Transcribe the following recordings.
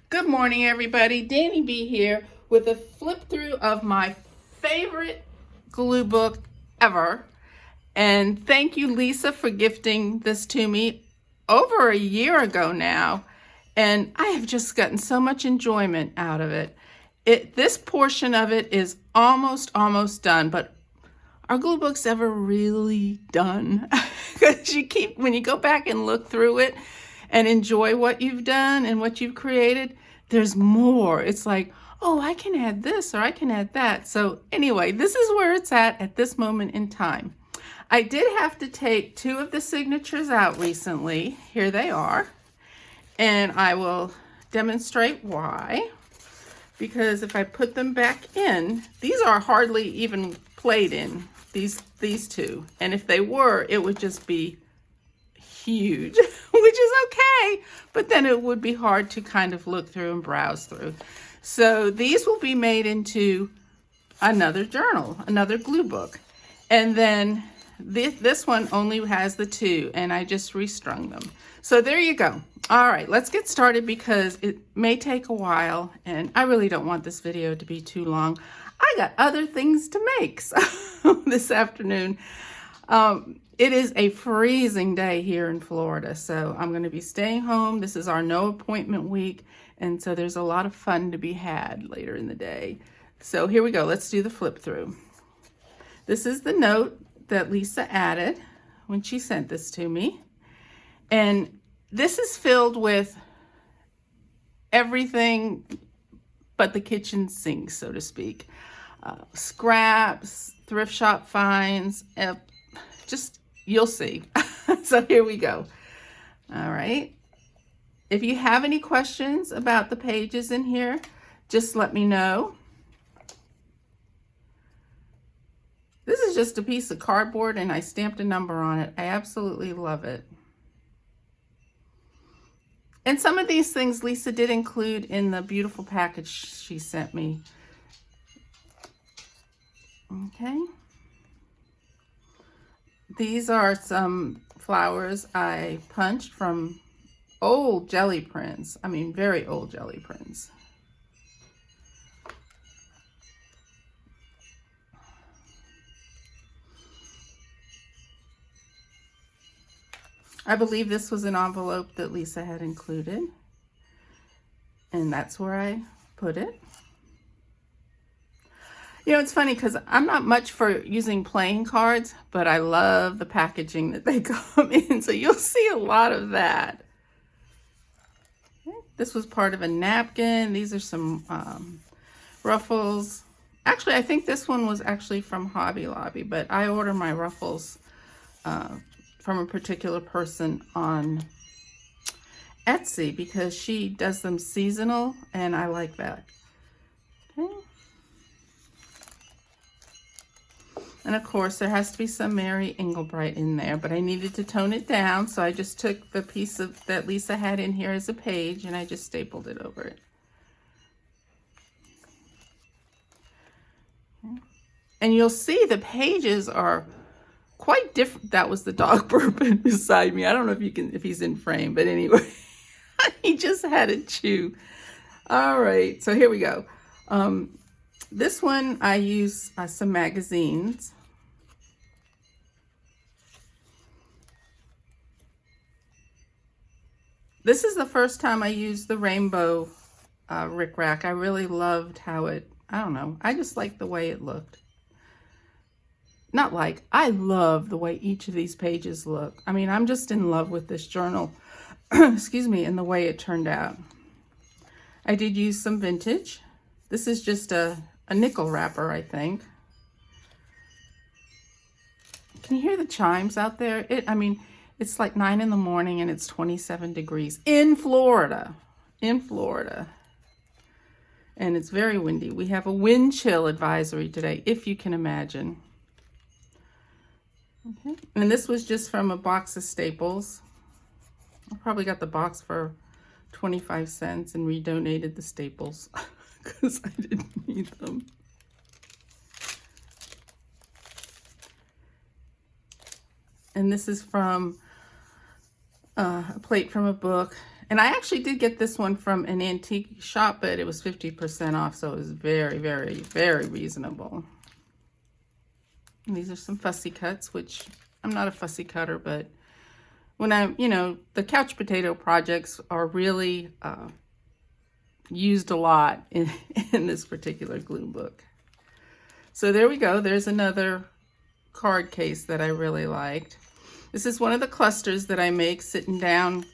Good morning, everybody. Danny B here with a flip through of my favorite glue book ever. And thank you, Lisa, for gifting this to me over a year ago now. And I have just gotten so much enjoyment out of it. This portion of it is almost done, but are glue books ever really done? Because when you go back and look through it and enjoy what you've done and what you've created, there's more. It's like, oh, I can add this or I can add that. So anyway, this is where it's at this moment in time. I did have to take two of the signatures out recently. Here they are. And I will demonstrate why. Because if I put them back in, these are hardly even played in, these two. And if they were, it would just be huge, which is okay, but then it would be hard to kind of look through and browse through. So these will be made into another journal, another glue book. And then this one only has the two, and I just restrung them. So there you go. All right, let's get started because it may take a while, and I really don't want this video to be too long. I got other things to make this afternoon. It is a freezing day here in Florida, so I'm going to be staying home. This is our no appointment week, and so there's a lot of fun to be had later in the day. So here we go. Let's do the flip through. This is the note that Lisa added when she sent this to me, and this is filled with everything but the kitchen sink, so to speak. Scraps, thrift shop finds, just you'll see. So here we go. All right. If you have any questions about the pages in here, just let me know. This is just a piece of cardboard and I stamped a number on it. I absolutely love it. And some of these things Lisa did include in the beautiful package she sent me. Okay. These are some flowers I punched from old jelly prints. I mean, very old jelly prints. I believe this was an envelope that Lisa had included. And that's where I put it. You know, it's funny because I'm not much for using playing cards, but I love the packaging that they come in. So you'll see a lot of that. Okay. This was part of a napkin. These are some ruffles. Actually, I think this one was actually from Hobby Lobby, but I order my ruffles from a particular person on Etsy because she does them seasonal and I like that. Okay. And of course, there has to be some Mary Engelbreit in there, but I needed to tone it down, so I just took the piece that Lisa had in here as a page, and I just stapled it over it. Okay. And you'll see the pages are quite different. That was the dog burping beside me. I don't know if he's in frame, but anyway, he just had a chew. All right, so here we go. This one I use some magazines. This is the first time I used the rainbow rickrack. I really loved how I don't know, I just liked the way it looked. I love the way each of these pages look. I mean, I'm just in love with this journal, excuse me, and the way it turned out. I did use some vintage. This is just a nickel wrapper, I think. Can you hear the chimes out there? I mean, it's like 9 in the morning and it's 27 degrees in Florida. And it's very windy. We have a wind chill advisory today, if you can imagine. Okay. And this was just from a box of staples. I probably got the box for 25 cents and redonated the staples because I didn't need them. And this is from a plate from a book. And I actually did get this one from an antique shop, but it was 50% off, so it was very, very, very reasonable. And these are some fussy cuts, which I'm not a fussy cutter, but when the couch potato projects are really used a lot in this particular glue book. So there we go. There's another card case that I really liked. This is one of the clusters that I make sitting down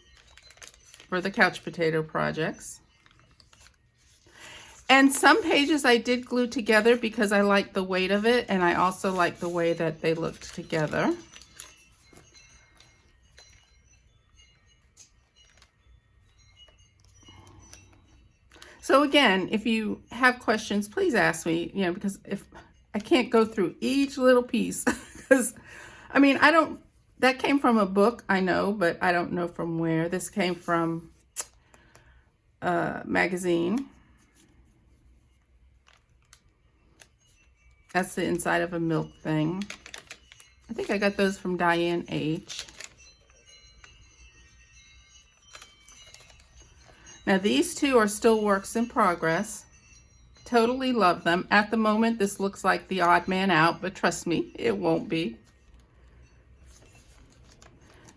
for the couch potato projects. And some pages I did glue together because I like the weight of it, and I also like the way that they looked together. So again, if you have questions, please ask me, because if I can't go through each little piece, because I mean, that came from a book, I know, but I don't know from where. This came from a magazine. That's the inside of a milk thing. I think I got those from Diane H. Now these two are still works in progress. Totally love them. At the moment, this looks like the odd man out, but trust me, it won't be.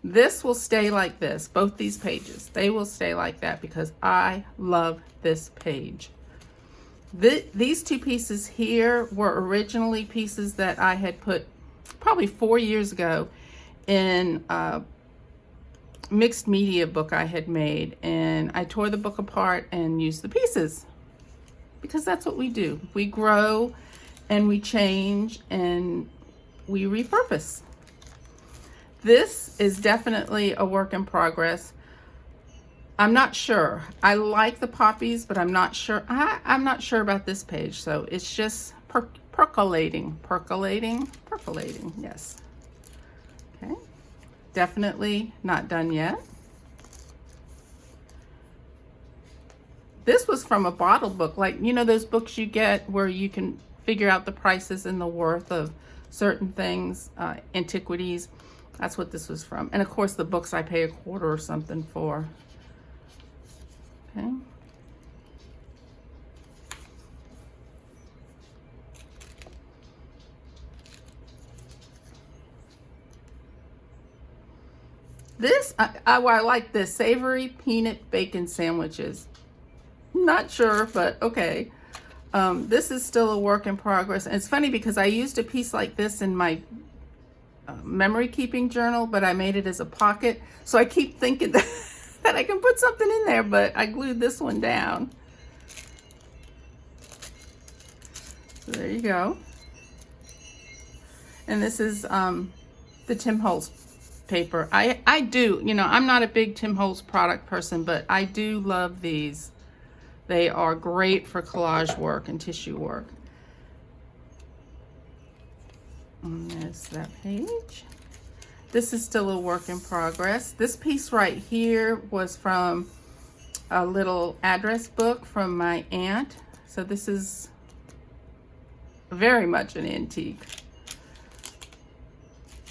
This will stay like this, both these pages. They will stay like that because I love this page. These two pieces here were originally pieces that I had put probably 4 years ago in a mixed media book I had made, and I tore the book apart and used the pieces because that's what we do. We grow and we change and we repurpose. This is definitely a work in progress. I'm not sure. I like the poppies, but I'm not sure. I'm not sure about this page, so it's just percolating. Yes. Okay. Definitely not done yet. This was from a bottle book, like those books you get where you can figure out the prices and the worth of certain things, antiquities. That's what this was from. And of course the books I pay $1 or something for. Okay. This, I like this, savory peanut bacon sandwiches. Not sure, but okay. This is still a work in progress. And it's funny because I used a piece like this in my memory keeping journal, but I made it as a pocket. So I keep thinking that I can put something in there, but I glued this one down. So there you go. And this is the Tim Holtz paper. I do, I'm not a big Tim Holtz product person, but I do love these. They are great for collage work and tissue work. And there's that page. This is still a work in progress. This piece right here was from a little address book from my aunt. So this is very much an antique.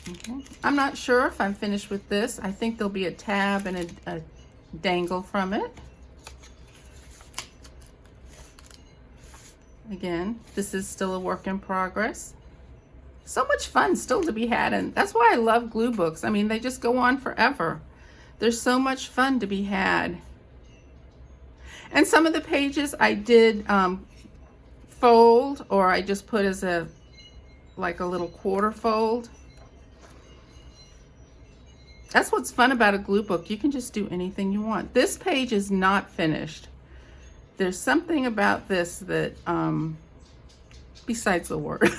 Okay. I'm not sure if I'm finished with this. I think there'll be a tab and a dangle from it. Again, this is still a work in progress. So much fun still to be had, and that's why I love glue books. I mean, they just go on forever. There's so much fun to be had. And some of the pages I did fold, or I just put as like a little quarter fold. That's what's fun about a glue book. You can just do anything you want. This page is not finished. There's something about this that, besides the word,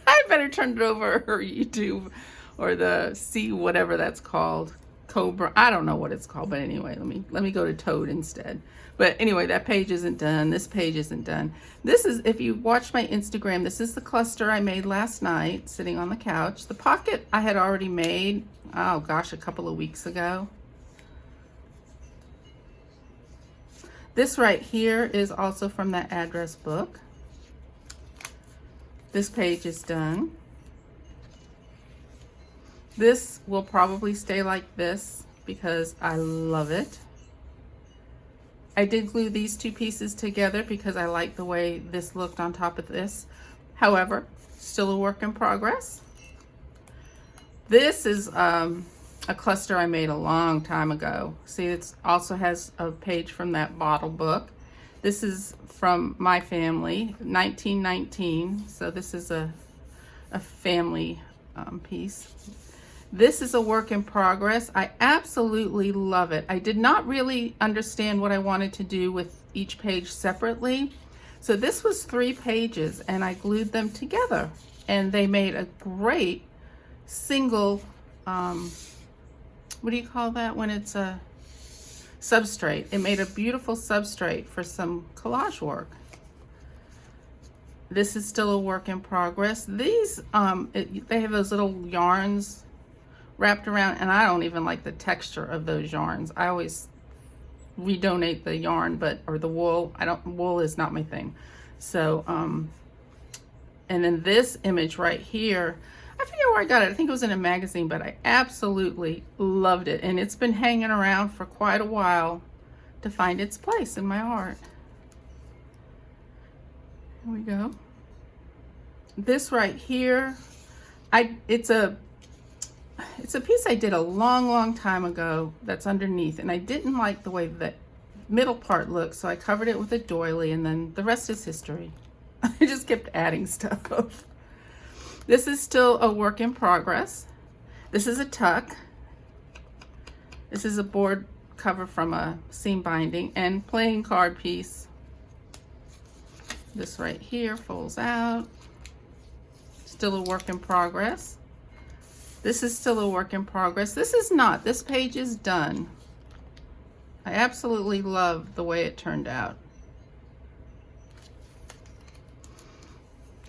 I better turn it over or YouTube or the C, whatever that's called, Cobra. I don't know what it's called, but anyway, let me go to Toad instead. But anyway, that page isn't done. This page isn't done. This is, if you watch my Instagram, this is the cluster I made last night, sitting on the couch. The pocket I had already made, oh gosh, a couple of weeks ago. This right here is also from that address book. This page is done. This will probably stay like this because I love it. I did glue these two pieces together because I like the way this looked on top of this. However, still a work in progress. This is a cluster I made a long time ago. See, it also has a page from that bottle book. This is from my family, 1919. So this is a family piece. This is a work in progress. I absolutely love it. I did not really understand what I wanted to do with each page separately. So this was 3 pages and I glued them together and they made a great single, what do you call that when it's a substrate? It made a beautiful substrate for some collage work. This is still a work in progress. These, they have those little yarns wrapped around, and I don't even like the texture of those yarns. I always redonate the yarn, or the wool. Wool is not my thing. So, and then this image right here, I forget where I got it. I think it was in a magazine, but I absolutely loved it. And it's been hanging around for quite a while to find its place in my art. Here we go. This right here, it's a piece I did a long time ago that's underneath, and I didn't like the way that middle part looks, so I covered it with a doily, and then the rest is history. I just kept adding stuff. This is still a work in progress. This is a tuck. This is a board cover from a seam binding and playing card piece. This right here folds out. Still a work in progress. This is still a work in progress. This is not. This page is done. I absolutely love the way it turned out.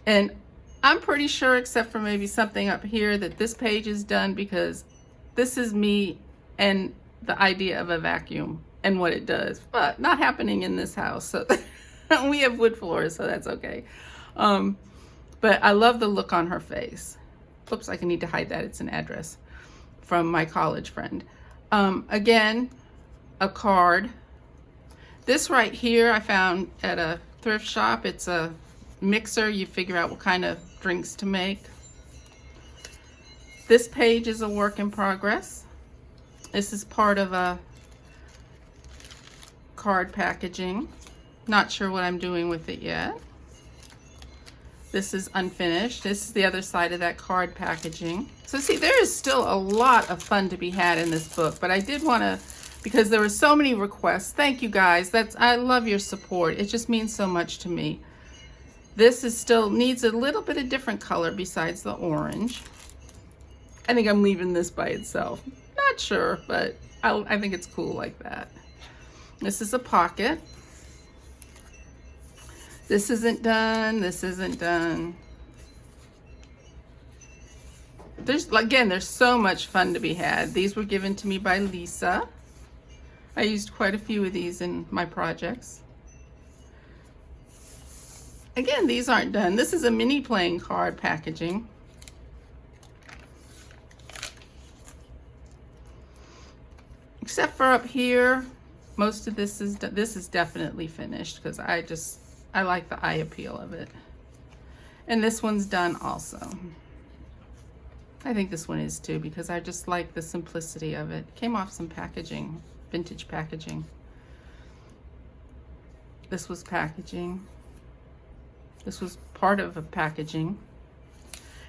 And I'm pretty sure, except for maybe something up here, that this page is done because this is me and the idea of a vacuum and what it does, but not happening in this house. So we have wood floors, so that's okay. But I love the look on her face. Oops, I need to hide that. It's an address from my college friend. Again, a card. This right here I found at a thrift shop. It's a mixer. You figure out what kind of drinks to make. This page is a work in progress. This is part of a card packaging. Not sure what I'm doing with it yet. This is unfinished. This is the other side of that card packaging. So see, there is still a lot of fun to be had in this book, but I did want to, because there were so many requests. Thank you guys. I love your support. It just means so much to me. This is still needs a little bit of different color besides the orange. I think I'm leaving this by itself. Not sure, but I think it's cool like that. This is a pocket. This isn't done. This isn't done. There's so much fun to be had. These were given to me by Lisa. I used quite a few of these in my projects. Again, these aren't done. This is a mini playing card packaging. Except for up here, most of this is definitely finished because I like the eye appeal of it. And this one's done also. I think this one is too because I just like the simplicity of it. Came off some packaging, vintage packaging. This was packaging. This was part of a packaging.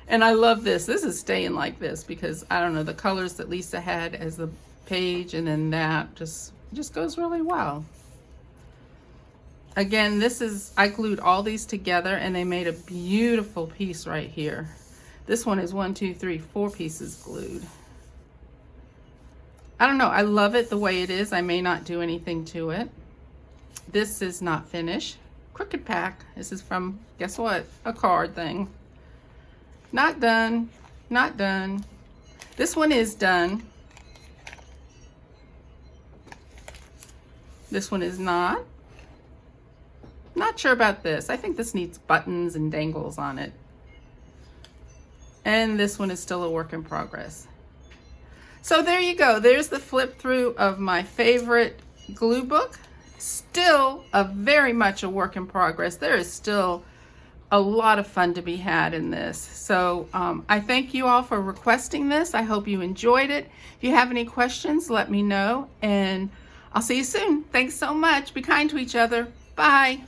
And I love this. This is staying like this because I don't know, the colors that Lisa had as the page and then that just goes really well. Again, I glued all these together and they made a beautiful piece right here. This one is 4 pieces glued. I don't know, I love it the way it is. I may not do anything to it. This is not finished. Crooked Pack. This is from, guess what? A card thing. Not done. Not done. This one is done. This one is not. Not sure about this. I think this needs buttons and dangles on it. And this one is still a work in progress. So there you go. There's the flip through of my favorite glue book. still very much a work in progress. There is still a lot of fun to be had in this. So I thank you all for requesting this. I hope you enjoyed it. If you have any questions, let me know, and I'll see you soon. Thanks so much. Be kind to each other. Bye.